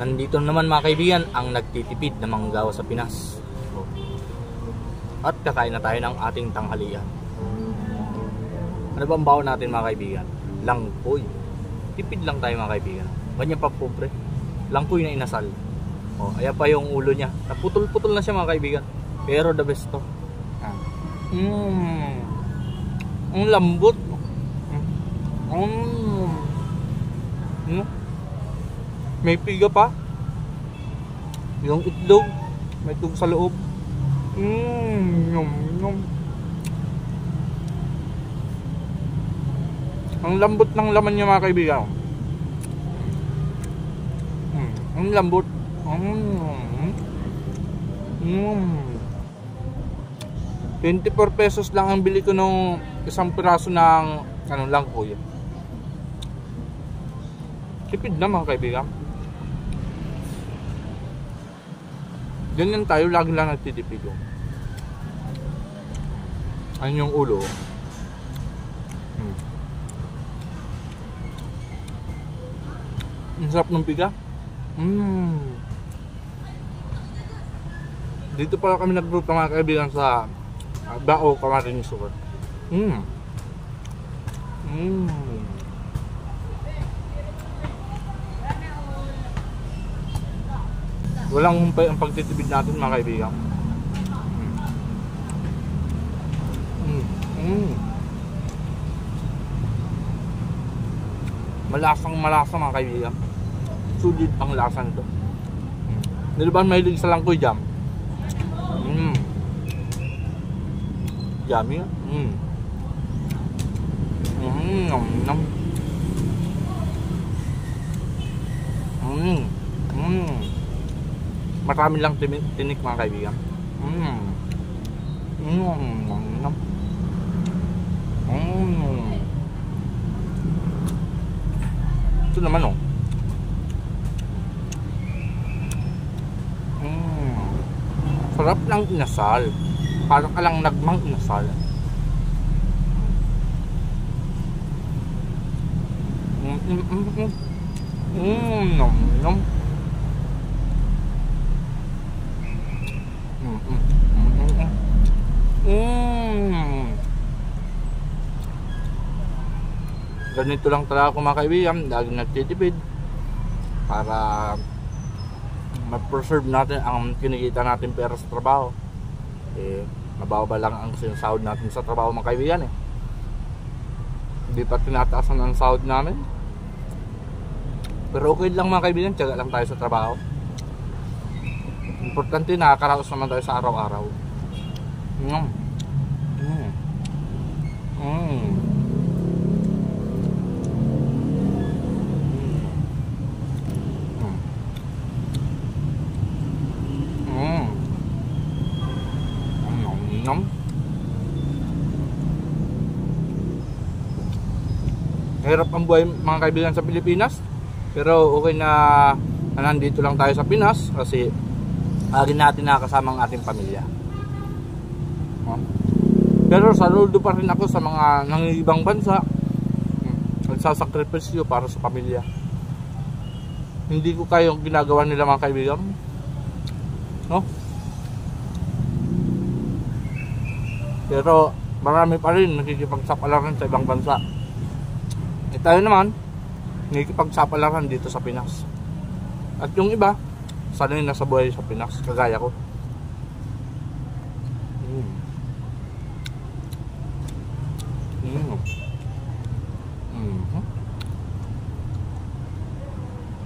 Nandito naman mga kaibigan ang nagtitipid na manggagawa sa Pinas. At kakain na tayo ng ating tanghalian. Ano ba ang baon natin mga kaibigan? Langkoy. Tipid lang tayo mga kaibigan. Ganyan pa pobre. Langkoy na inasal. O, ayan pa yung ulo niya. Naputol-putol na siya mga kaibigan. Pero the best to. Ang lambot. May piga pa. Yung itlog. May itlog sa loob. Ang lambot ng laman niya mga kaibigan. Ang lambot. 24 pesos lang ang bili ko nung isang piraso ng langkoy. Tipid na mga kaibigan. Ganyan tayo, lagi lang nagtitipid. Ayun yung ulo. Ang sarap ng piga. Dito pala kami nag-group ng mga kaibigan sa Bao, Camarines Sur. Walang humpay ang pagtitipid natin mga kaibigan. Malasang malasa mga kaibigan. Sulit ang lasa nito. Nilibang mahilig sa langkoy jam. Yummy. Marami lang tinik mga kaibigan. Ito naman oh. Sarap ng inasal. Parang ka lang nagmang inasal. Ganito lang talaga ako mga kaibigan, laging nagtitipid para ma-preserve natin ang kinikita natin pera sa trabaho. Mababa lang ang sinasahod natin sa trabaho mga kaibigan Hindi pa tinataasan ang sahod namin. Pero okay lang mga kaibigan, tiyaga lang tayo sa trabaho. Importante nakakaraos naman tayo sa araw-araw. Hirap ang buhay mga kaibigan sa Pilipinas, pero okay na nandito lang tayo sa Pinas kasi lagi natin nakakasama ang ating pamilya. Pero saludo pa rin ako sa mga nangingibang bansa, nagsasakripisyo para sa pamilya. Hindi ko kaya yung ginagawa nila mga kaibigan, no? Pero marami pa rin nakikipagsapalaran sa ibang bansa. Tayo naman nakikipagsapalaran dito sa Pinas. At yung iba sanay na sa buhay sa Pinas kagaya ko.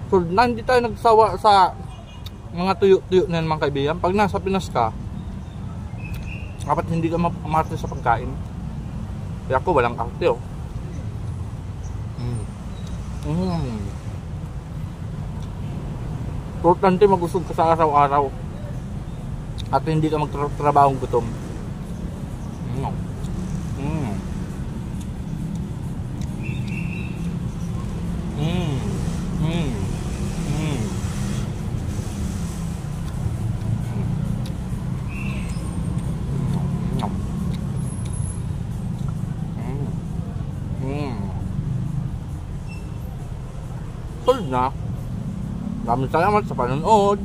So hindi tayo nagsawa sa mga tuyo-tuyo na yan mga kaibigan. Pag nasa Pinas ka, dapat hindi ka mapamarte sa pagkain. Kaya ako walang arte Importante magusog ka sa araw-araw at hindi ka magtrabaho gutom. Sold na. Maraming salamat sa panonood.